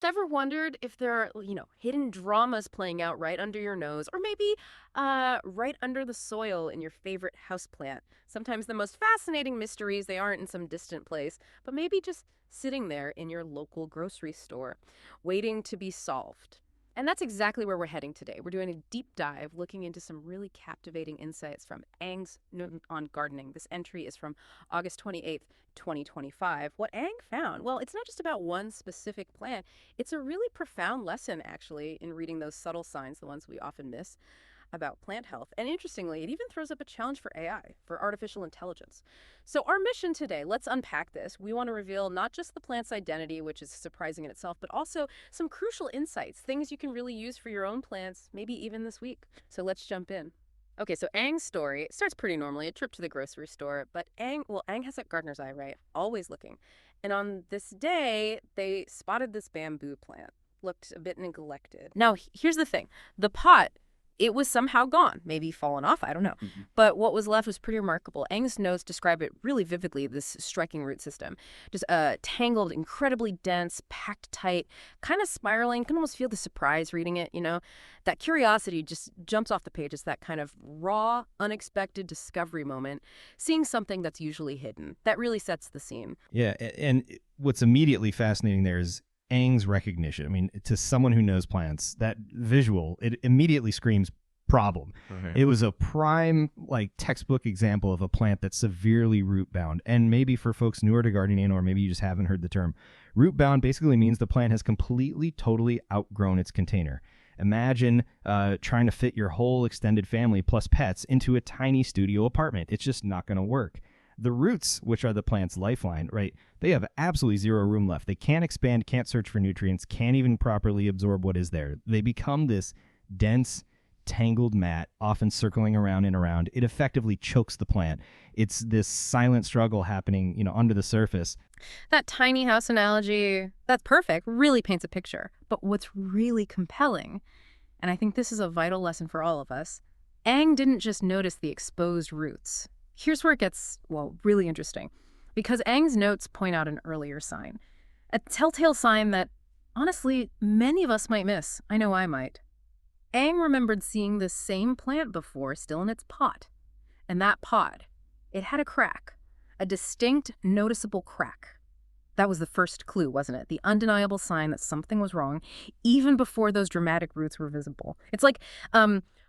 Ever wondered if there are, hidden dramas playing out right under your nose, or maybe right under the soil in your favorite houseplant? Sometimes the most fascinating mysteries, they aren't in some distant place, but maybe just sitting there in your local grocery store, waiting to be solved. And that's exactly where we're heading today. We're doing a deep dive looking into some really captivating insights from Ang's Note on Gardening. This entry is from August 28th, 2025. What Ang found? Well, it's not just about one specific plant. It's a really profound lesson, actually, in reading those subtle signs, the ones we often miss about plant health. And interestingly, it even throws up a challenge for AI, for artificial intelligence. So, our mission today, let's unpack this. We want to reveal not just the plant's identity, which is surprising in itself, but also some crucial insights, things you can really use for your own plants, maybe even this week. So, let's jump in. Okay, so Ang's story starts pretty normally, a trip to the grocery store, but Ang has that gardener's eye, right? Always looking. And on this day, they spotted this bamboo plant. Looked a bit neglected. Now, here's the thing. The pot, it was somehow gone, maybe fallen off, I don't know. But what was left was pretty remarkable. Ang's notes describe it really vividly, this striking root system. Just tangled, incredibly dense, packed tight, kind of spiraling. You can almost feel the surprise reading it. That curiosity just jumps off the page. It's that kind of raw, unexpected discovery moment, seeing something that's usually hidden. That really sets the scene. Yeah, and what's immediately fascinating there is Aang's recognition. I mean, to someone who knows plants, that visual, it immediately screams problem. Okay. It was a prime, like, textbook example of a plant that's severely root bound. And maybe for folks newer to gardening, or maybe you just haven't heard the term, root bound basically means the plant has completely, totally outgrown its container. Imagine trying to fit your whole extended family plus pets into a tiny studio apartment. It's just not going to work. The roots, which are the plant's lifeline, right, they have absolutely zero room left. They can't expand, can't search for nutrients, can't even properly absorb what is there. They become this dense, tangled mat, often circling around and around. It effectively chokes the plant. It's this silent struggle happening, under the surface. That tiny house analogy, that's perfect, really paints a picture. But what's really compelling, and I think this is a vital lesson for all of us, Aang didn't just notice the exposed roots. Here's where it gets, really interesting. Because Aang's notes point out an earlier sign. A telltale sign that, honestly, many of us might miss. I know I might. Aang remembered seeing this same plant before, still in its pot. And that pot, it had a crack. A distinct, noticeable crack. That was the first clue, wasn't it? The undeniable sign that something was wrong, even before those dramatic roots were visible. It's like,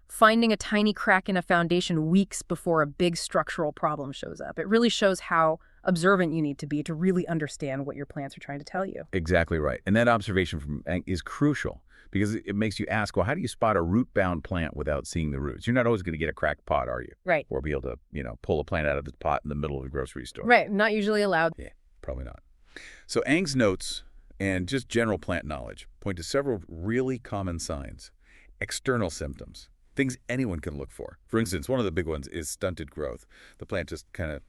finding a tiny crack in a foundation weeks before a big structural problem shows up. It really shows how observant you need to be to really understand what your plants are trying to tell you. Exactly right. And that observation from Eng is crucial because it makes you ask, well, how do you spot a root-bound plant without seeing the roots? You're not always going to get a cracked pot, are you? Right. Or be able to, pull a plant out of the pot in the middle of the grocery store. Right. Not usually allowed. Yeah, probably not. So Eng's notes and just general plant knowledge point to several really common signs. External symptoms. Things anyone can look for. For instance, one of the big ones is stunted growth. The plant just kind of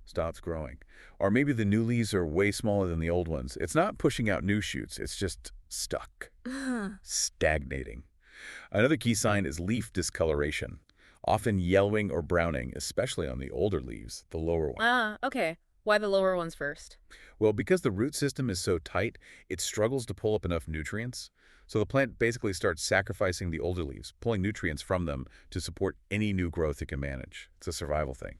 stops growing. Or maybe the new leaves are way smaller than the old ones. It's not pushing out new shoots. It's just stuck, stagnating. Another key sign is leaf discoloration, often yellowing or browning, especially on the older leaves, the lower ones. Okay. Why the lower ones first? Well, because the root system is so tight, it struggles to pull up enough nutrients. So the plant basically starts sacrificing the older leaves, pulling nutrients from them to support any new growth it can manage. It's a survival thing.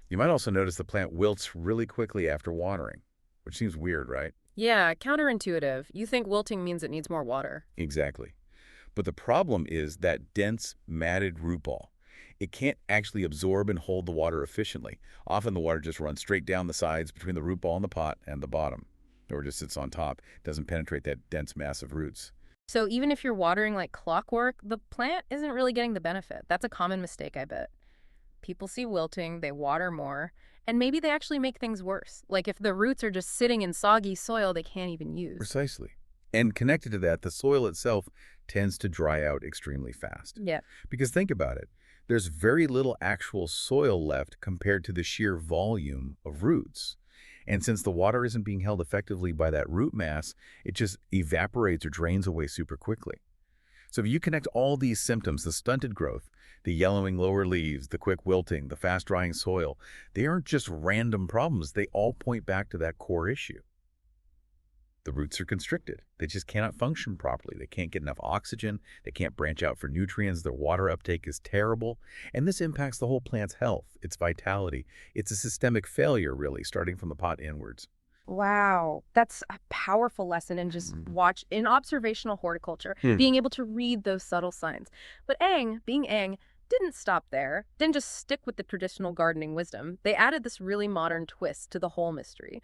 You might also notice the plant wilts really quickly after watering, which seems weird, right? Yeah, counterintuitive. You think wilting means it needs more water. Exactly. But the problem is that dense, matted root ball. It can't actually absorb and hold the water efficiently. Often the water just runs straight down the sides between the root ball in the pot and the bottom, or just sits on top. It doesn't penetrate that dense mass of roots. So even if you're watering like clockwork, the plant isn't really getting the benefit. That's a common mistake, I bet. People see wilting, they water more, and maybe they actually make things worse. Like if the roots are just sitting in soggy soil they can't even use. Precisely. And connected to that, the soil itself tends to dry out extremely fast. Yeah. Because think about it. There's very little actual soil left compared to the sheer volume of roots. And since the water isn't being held effectively by that root mass, it just evaporates or drains away super quickly. So if you connect all these symptoms, the stunted growth, the yellowing lower leaves, the quick wilting, the fast-drying soil, they aren't just random problems. They all point back to that core issue. The roots are constricted. They just cannot function properly. They can't get enough oxygen. They can't branch out for nutrients. Their water uptake is terrible. And this impacts the whole plant's health, its vitality. It's a systemic failure, really, starting from the pot inwards. Wow, that's a powerful lesson in just watch in observational horticulture, Hmm. being able to read those subtle signs. But being Aang, didn't stop there, didn't just stick with the traditional gardening wisdom. They added this really modern twist to the whole mystery.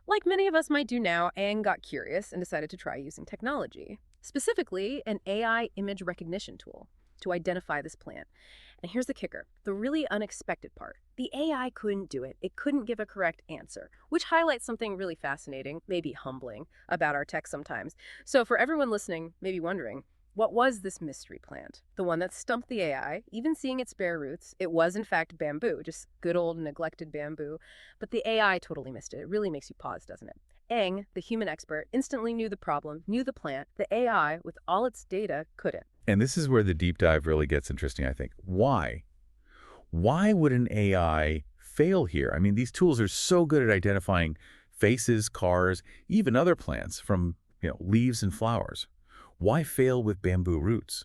Like many of us might do now, Aang got curious and decided to try using technology, specifically an AI image recognition tool to identify this plant. And here's the kicker, the really unexpected part. The AI couldn't do it. It couldn't give a correct answer, which highlights something really fascinating, maybe humbling, about our tech sometimes. So for everyone listening, maybe wondering, what was this mystery plant? The one that stumped the AI, even seeing its bare roots. It was, in fact, bamboo, just good old neglected bamboo. But the AI totally missed it. It really makes you pause, doesn't it? Aang, the human expert, instantly knew the problem, knew the plant. The AI, with all its data, couldn't. And this is where the deep dive really gets interesting, I think. Why? Why would an AI fail here? I mean, these tools are so good at identifying faces, cars, even other plants from, leaves and flowers. Why fail with bamboo roots?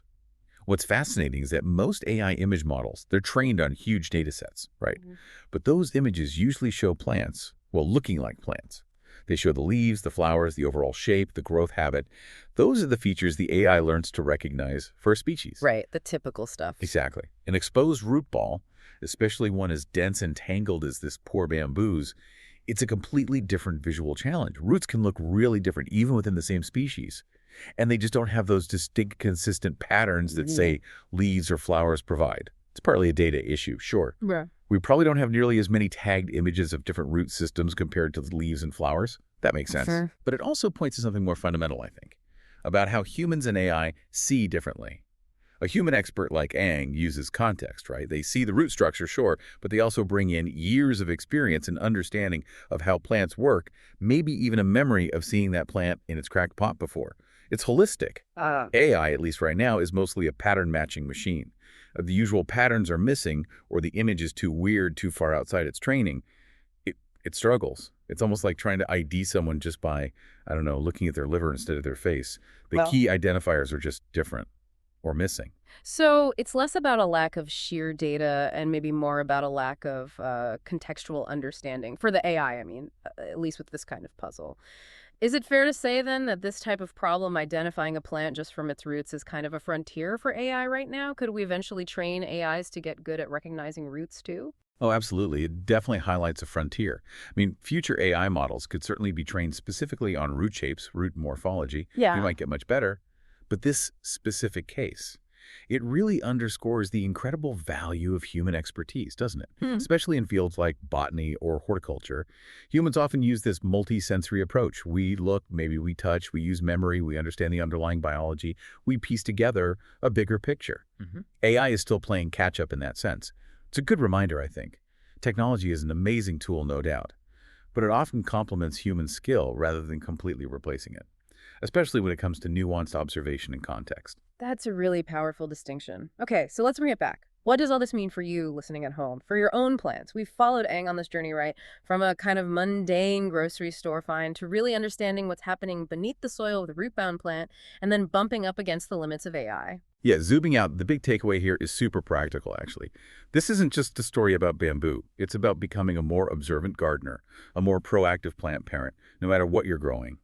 What's fascinating is that most AI image models, they're trained on huge data sets, right? But those images usually show plants, well, looking like plants. They show the leaves, the flowers, the overall shape, the growth habit. Those are the features the AI learns to recognize for a species. Right, the typical stuff. Exactly. An exposed root ball, especially one as dense and tangled as this poor bamboo's, it's a completely different visual challenge. Roots can look really different, even within the same species. And they just don't have those distinct, consistent patterns that, say, leaves or flowers provide. It's partly a data issue, sure. Yeah. We probably don't have nearly as many tagged images of different root systems compared to the leaves and flowers. That makes sense. Sure. But it also points to something more fundamental, I think, about how humans and AI see differently. A human expert like Aang uses context, right? They see the root structure, sure, but they also bring in years of experience and understanding of how plants work, maybe even a memory of seeing that plant in its cracked pot before. It's holistic. AI, at least right now, is mostly a pattern-matching machine. If the usual patterns are missing or the image is too weird, too far outside its training, it struggles. It's almost like trying to ID someone just by, I don't know, looking at their liver instead of their face. The key identifiers are just different or missing. So it's less about a lack of sheer data and maybe more about a lack of contextual understanding for the AI, I mean, at least with this kind of puzzle. Is it fair to say then that this type of problem, identifying a plant just from its roots, is kind of a frontier for AI right now? Could we eventually train AIs to get good at recognizing roots too? Oh, absolutely. It definitely highlights a frontier. I mean, future AI models could certainly be trained specifically on root shapes, root morphology. Yeah. You might get much better. But this specific case, it really underscores the incredible value of human expertise, doesn't it? Especially in fields like botany or horticulture. Humans often use this multi-sensory approach. We look, maybe we touch, we use memory, we understand the underlying biology. We piece together a bigger picture. AI is still playing catch-up in that sense. It's a good reminder, I think. Technology is an amazing tool, no doubt, but it often complements human skill rather than completely replacing it, especially when it comes to nuanced observation and context. That's a really powerful distinction. Okay, so let's bring it back. What does all this mean for you listening at home, for your own plants? We've followed Aang on this journey, right? From a kind of mundane grocery store find to really understanding what's happening beneath the soil of the root-bound plant and then bumping up against the limits of AI. Yeah, zooming out, the big takeaway here is super practical, actually. This isn't just a story about bamboo. It's about becoming a more observant gardener, a more proactive plant parent, no matter what you're growing.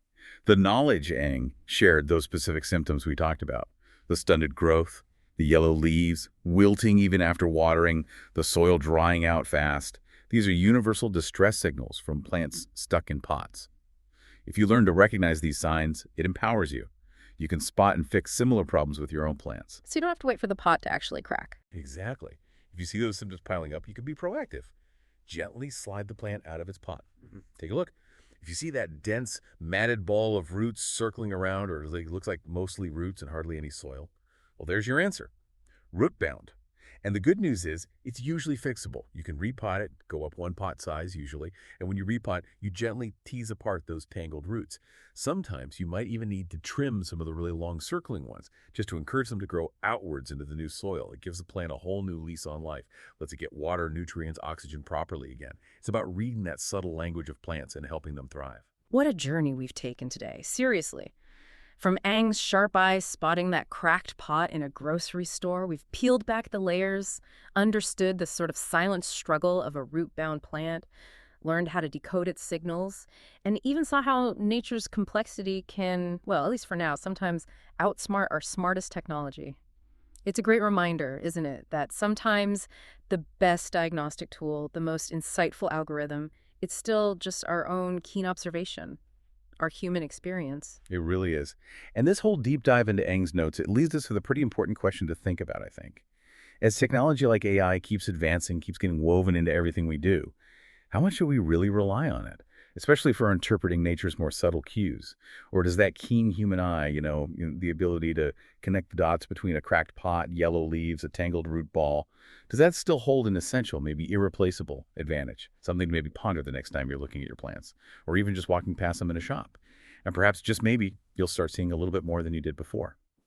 The knowledge Aang shared those specific symptoms we talked about, the stunted growth, the yellow leaves, wilting even after watering, the soil drying out fast. These are universal distress signals from plants stuck in pots. If you learn to recognize these signs, it empowers you. You can spot and fix similar problems with your own plants. So you don't have to wait for the pot to actually crack. Exactly. If you see those symptoms piling up, you can be proactive. Gently slide the plant out of its pot. Take a look. If you see that dense, matted ball of roots circling around, or it looks like mostly roots and hardly any soil, well, there's your answer. Root bound. And the good news is it's usually fixable. You can repot it, go up one pot size usually, and when you repot, you gently tease apart those tangled roots. Sometimes you might even need to trim some of the really long circling ones just to encourage them to grow outwards into the new soil. It gives the plant a whole new lease on life, lets it get water, nutrients, oxygen properly again. It's about reading that subtle language of plants and helping them thrive. What a journey we've taken today, seriously. From Ang's sharp eyes spotting that cracked pot in a grocery store, we've peeled back the layers, understood the sort of silent struggle of a root-bound plant, learned how to decode its signals, and even saw how nature's complexity can, well, at least for now, sometimes outsmart our smartest technology. It's a great reminder, isn't it, that sometimes the best diagnostic tool, the most insightful algorithm, it's still just our own keen observation, our human experience. It really is. And this whole deep dive into Eng's notes, it leaves us with a pretty important question to think about, I think. As technology like AI keeps advancing, keeps getting woven into everything we do, how much should we really rely on it, especially for interpreting nature's more subtle cues? Or does that keen human eye, the ability to connect the dots between a cracked pot, yellow leaves, a tangled root ball, does that still hold an essential, maybe irreplaceable advantage? Something to maybe ponder the next time you're looking at your plants, or even just walking past them in a shop. And perhaps just maybe you'll start seeing a little bit more than you did before.